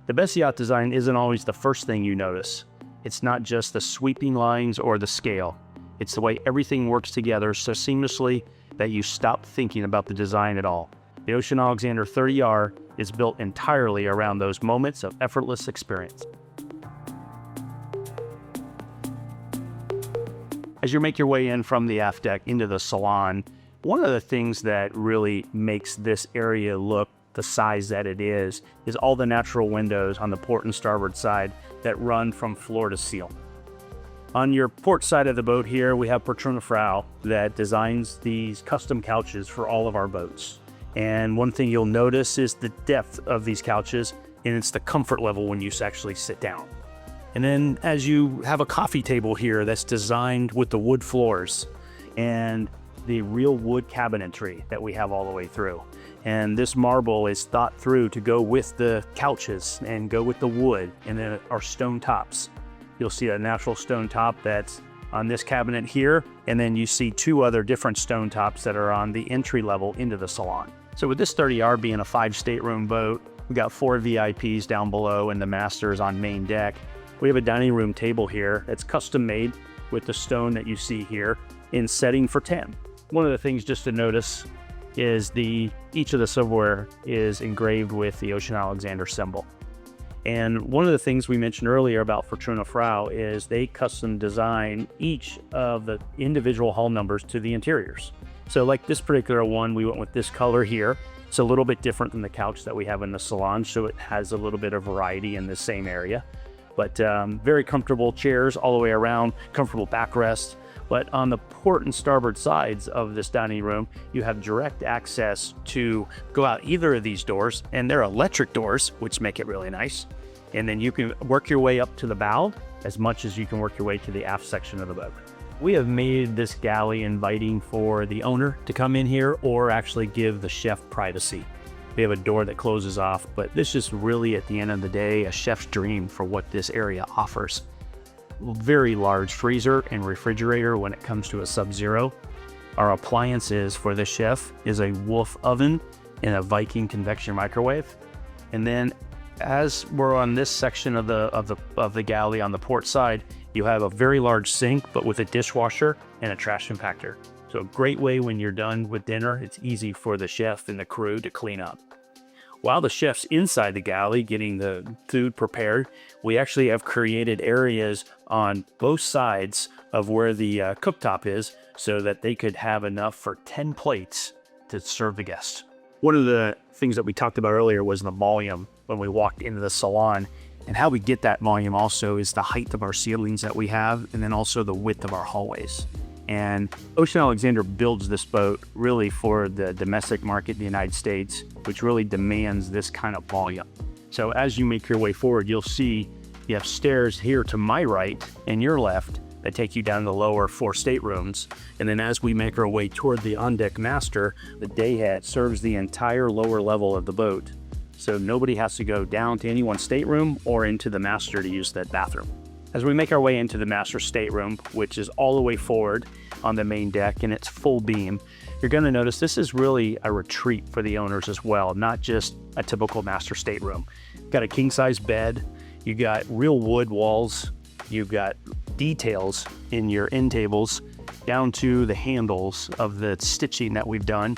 The best yacht design isn't always the first thing you notice. It's not just the sweeping lines or the scale. It's the way everything works together so seamlessly that you stop thinking about the design at all. The Ocean Alexander 30R is built entirely around those moments of effortless experience. As you make your way in from the aft deck into the salon, one of the things that really makes this area look the size that it is all the natural windows on the port and starboard side that run from floor to ceiling. On your port side of the boat here, we have Patrona Frau that designs these custom couches for all of our boats. And one thing you'll notice is the depth of these couches, and it's the comfort level when you actually sit down. And then as you have a coffee table here that's designed with the wood floors and the real wood cabinetry that we have all the way through. And this marble is thought through to go with the couches and go with the wood and then our stone tops. You'll see a natural stone top that's on this cabinet here, and then you see two other different stone tops that are on the entry level into the salon. So with this 30R being a 5-stateroom boat, we got 4 VIPs down below and the masters on main deck. We have a dining room table here that's custom made with the stone that you see here in setting for 10. One of the things just to notice is each of the silverware is engraved with the Ocean Alexander symbol. And one of the things we mentioned earlier about Patrona Frau is they custom design each of the individual hull numbers to the interiors. So like this particular one, we went with this color here. It's a little bit different than the couch that we have in the salon, so it has a little bit of variety in the same area. But very comfortable chairs all the way around, comfortable backrest. But on the port and starboard sides of this dining room, you have direct access to go out either of these doors, and they're electric doors, which make it really nice. And then you can work your way up to the bow as much as you can work your way to the aft section of the boat. We have made this galley inviting for the owner to come in here or actually give the chef privacy. We have a door that closes off, but this is really, at the end of the day, a chef's dream for what this area offers. Very large freezer and refrigerator when it comes to a Sub-Zero. Our appliances for the chef is a Wolf oven and a Viking convection microwave. And then as we're on this section of the galley on the port side, you have a very large sink, but with a dishwasher and a trash compactor. So a great way when you're done with dinner, it's easy for the chef and the crew to clean up. While the chef's inside the galley getting the food prepared, we actually have created areas on both sides of where the cooktop is so that they could have enough for 10 plates to serve the guests. One of the things that we talked about earlier was the volume when we walked into the salon, and how we get that volume also is the height of our ceilings that we have, and then also the width of our hallways. And Ocean Alexander builds this boat really for the domestic market in the United States, which really demands this kind of volume. So as you make your way forward, you'll see you have stairs here to my right and your left that take you down to the lower 4 staterooms. And then as we make our way toward the on-deck master, the dayhead serves the entire lower level of the boat. So nobody has to go down to any one stateroom or into the master to use that bathroom. As we make our way into the master stateroom, which is all the way forward on the main deck and it's full beam, you're going to notice this is really a retreat for the owners as well, not just a typical master stateroom. You've got a king-size bed, you got real wood walls, you've got details in your end tables down to the handles of the stitching that we've done.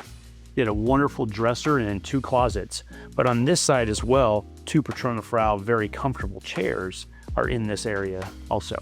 You had a wonderful dresser and 2 closets, but on this side as well, 2 Patrona Frau very comfortable chairs are in this area also.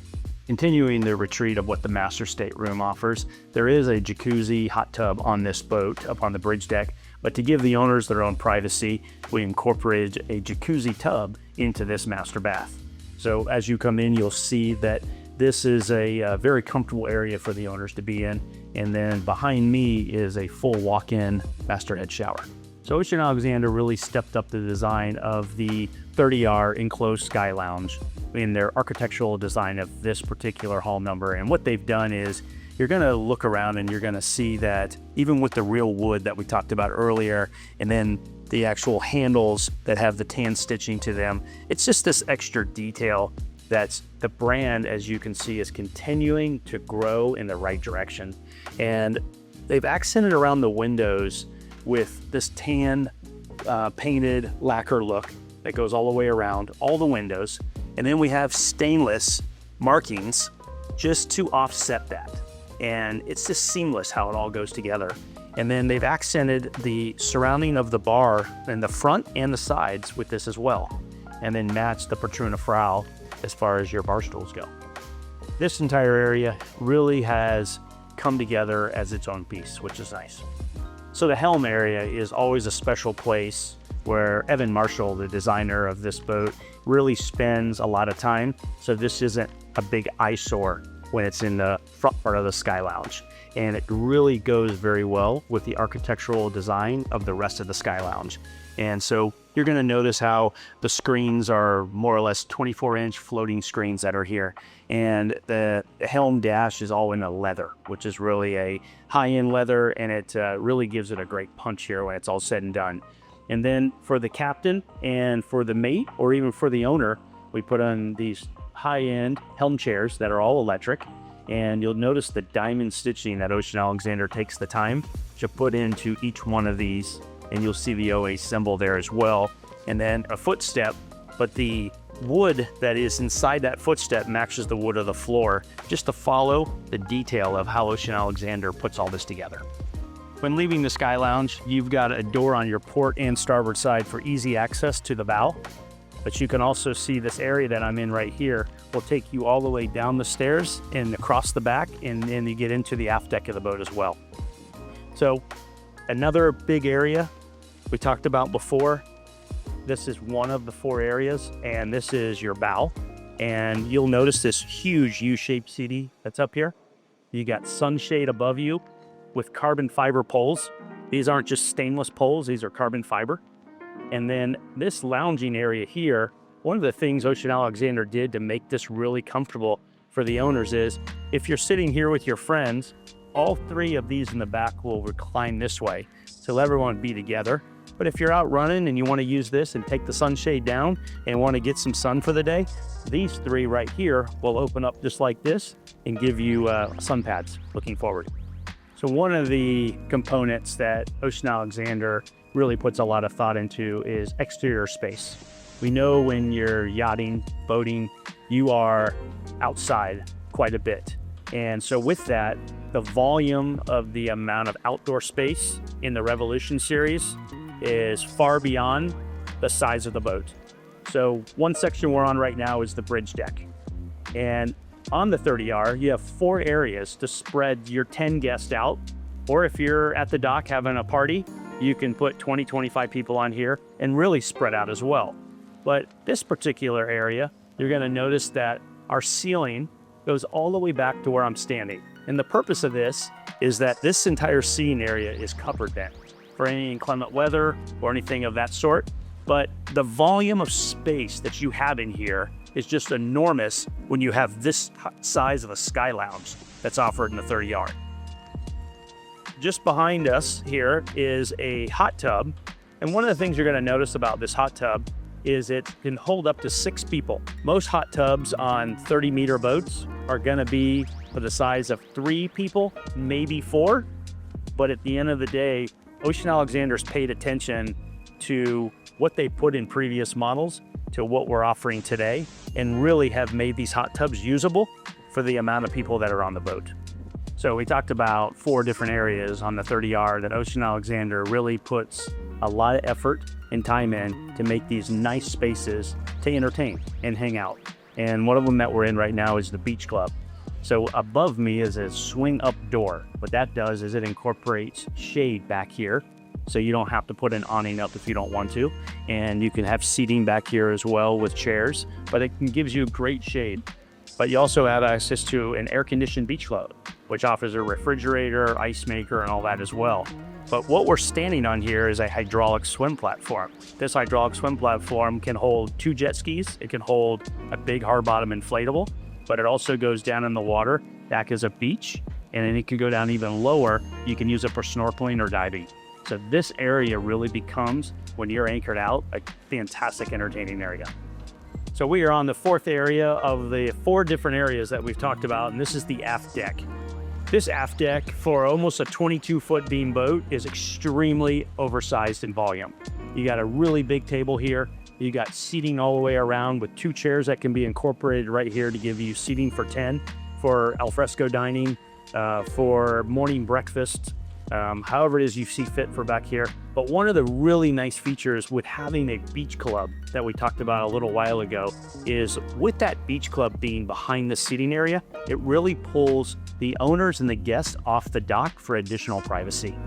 Continuing the retreat of what the master stateroom offers, there is a jacuzzi hot tub on this boat up on the bridge deck, but to give the owners their own privacy, we incorporated a jacuzzi tub into this master bath. So as you come in, you'll see that this is a very comfortable area for the owners to be in. And then behind me is a full walk-in master head shower. So Ocean Alexander really stepped up the design of the 30R enclosed sky lounge in their architectural design of this particular hull number. And what they've done is you're going to look around and you're going to see that even with the real wood that we talked about earlier, and then the actual handles that have the tan stitching to them, it's just this extra detail that's the brand, as you can see, is continuing to grow in the right direction. And they've accented around the windows with this tan painted lacquer look that goes all the way around all the windows. And then we have stainless markings just to offset that. And it's just seamless how it all goes together. And then they've accented the surrounding of the bar in the front and the sides with this as well. And then matched the Patrona Frau as far as your bar stools go. This entire area really has come together as its own piece, which is nice. So the helm area is always a special place where Evan Marshall, the designer of this boat, really spends a lot of time. So this isn't a big eyesore when it's in the front part of the Sky Lounge. And it really goes very well with the architectural design of the rest of the Sky Lounge. And so you're gonna notice how the screens are more or less 24-inch floating screens that are here. And the helm dash is all in a leather, which is really a high-end leather, and it really gives it a great punch here when it's all said and done. And then for the captain and for the mate, or even for the owner, we put on these high-end helm chairs that are all electric. And you'll notice the diamond stitching that Ocean Alexander takes the time to put into each one of these. And you'll see the OA symbol there as well. And then a footstep, but the wood that is inside that footstep matches the wood of the floor, just to follow the detail of how Ocean Alexander puts all this together. When leaving the Sky Lounge, you've got a door on your port and starboard side for easy access to the bow. But you can also see this area that I'm in right here will take you all the way down the stairs and across the back, and then you get into the aft deck of the boat as well. So another big area we talked about before, this is one of the 4 areas, and this is your bow. And you'll notice this huge U-shaped CD that's up here. You got sunshade above you with carbon fiber poles. These aren't just stainless poles, these are carbon fiber. And then this lounging area here, one of the things Ocean Alexander did to make this really comfortable for the owners is, if you're sitting here with your friends, all 3 of these in the back will recline this way, so let everyone be together. But if you're out running and you want to use this and take the sunshade down and want to get some sun for the day, these 3 right here will open up just like this and give you sun pads looking forward. So one of the components that Ocean Alexander really puts a lot of thought into is exterior space. We know when you're yachting, boating, you are outside quite a bit. And so with that, the volume of the amount of outdoor space in the Revolution series is far beyond the size of the boat. So one section we're on right now is the bridge deck. And on the 30R, you have 4 areas to spread your 10 guests out. Or if you're at the dock having a party, you can put 20, 25 people on here and really spread out as well. But this particular area, you're gonna notice that our ceiling goes all the way back to where I'm standing. And the purpose of this is that this entire seating area is covered then for any inclement weather or anything of that sort. But the volume of space that you have in here is just enormous when you have this size of a Sky Lounge that's offered in the 30R. Just behind us here is a hot tub. And one of the things you're gonna notice about this hot tub is it can hold up to 6 people. Most hot tubs on 30-meter boats are gonna be for the size of 3 people, maybe 4. But at the end of the day, Ocean Alexander's paid attention to what they put in previous models to what we're offering today, and really have made these hot tubs usable for the amount of people that are on the boat. So we talked about 4 different areas on the 30R that Ocean Alexander really puts a lot of effort and time in to make these nice spaces to entertain and hang out. And one of them that we're in right now is the Beach Club. So above me is a swing up door. What that does is it incorporates shade back here, so you don't have to put an awning up if you don't want to. And you can have seating back here as well with chairs, but it gives you great shade. But you also have access to an air-conditioned beach club, which offers a refrigerator, ice maker, and all that as well. But what we're standing on here is a hydraulic swim platform. This hydraulic swim platform can hold 2 jet skis. It can hold a big hard bottom inflatable, but it also goes down in the water back as a beach, and then it can go down even lower. You can use it for snorkeling or diving. So this area really becomes, when you're anchored out, a fantastic entertaining area. So we are on the 4th area of the 4 different areas that we've talked about, and this is the aft deck. This aft deck for almost a 22-foot beam boat is extremely oversized in volume. You got a really big table here, You got seating all the way around with 2 chairs that can be incorporated right here to give you seating for 10 for alfresco dining, for morning breakfast, however it is you see fit for back here. But one of the really nice features with having a beach club that we talked about a little while ago is with that beach club being behind the seating area, it really pulls the owners and the guests off the dock for additional privacy.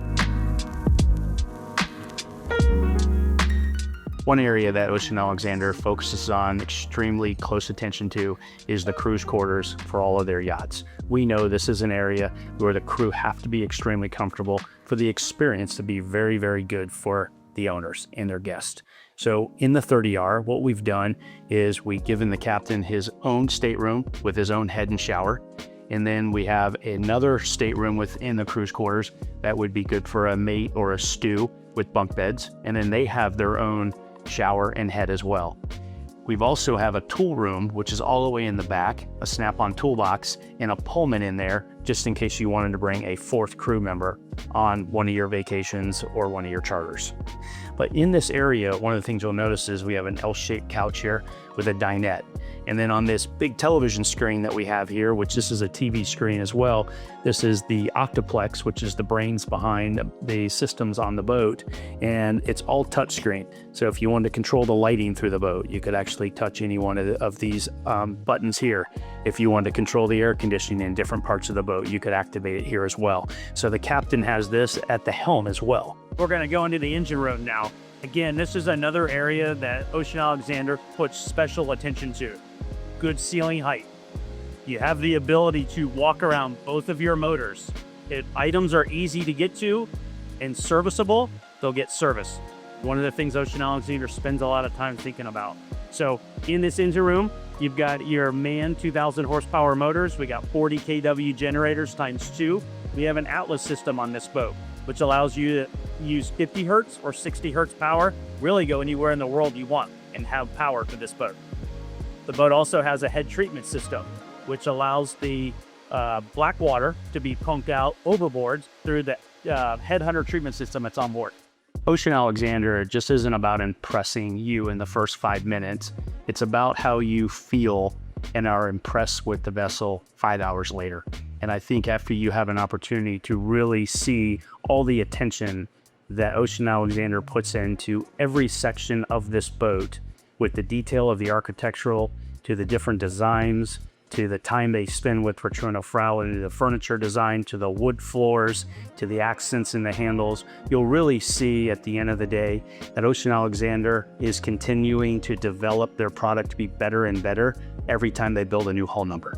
One area that Ocean Alexander focuses on extremely close attention to is the cruise quarters for all of their yachts. We know this is an area where the crew have to be extremely comfortable for the experience to be very, very good for the owners and their guests. So in the 30R, what we've done is we've given the captain his own stateroom with his own head and shower. And then we have another stateroom within the cruise quarters that would be good for a mate or a stew with bunk beds. And then they have their own shower and head as well. We've also have a tool room, which is all the way in the back, a snap-on toolbox, and a Pullman in there, just in case you wanted to bring a 4th crew member on one of your vacations or one of your charters. But in this area, one of the things you'll notice is we have an L-shaped couch here with a dinette. And then on this big television screen that we have here, which this is a TV screen as well, this is the Octoplex, which is the brains behind the systems on the boat. And it's all touchscreen. So if you wanted to control the lighting through the boat, you could actually touch any one of these buttons here. If you wanted to control the air conditioning in different parts of the boat, you could activate it here as well. So the captain has this at the helm as well. We're going to go into the engine room now. Again, this is another area that Ocean Alexander puts special attention to. Good ceiling height. You have the ability to walk around both of your motors. If items are easy to get to and serviceable, they'll get serviced. One of the things Ocean Alexander spends a lot of time thinking about. So in this engine room, you've got your MAN 2000 horsepower motors. We got 40 kW generators times 2. We have an Atlas system on this boat, which allows you to use 50 hertz or 60 hertz power, really go anywhere in the world you want and have power for this boat. The boat also has a head treatment system, which allows the black water to be pumped out overboard through the headhunter treatment system that's on board. Ocean Alexander just isn't about impressing you in the first 5 minutes. It's about how you feel and are impressed with the vessel 5 hours later. And I think after you have an opportunity to really see all the attention that Ocean Alexander puts into every section of this boat, with the detail of the architectural, to the different designs, to the time they spend with Patrono Frau, and the furniture design, to the wood floors, to the accents in the handles, you'll really see at the end of the day that Ocean Alexander is continuing to develop their product to be better and better every time they build a new hull number.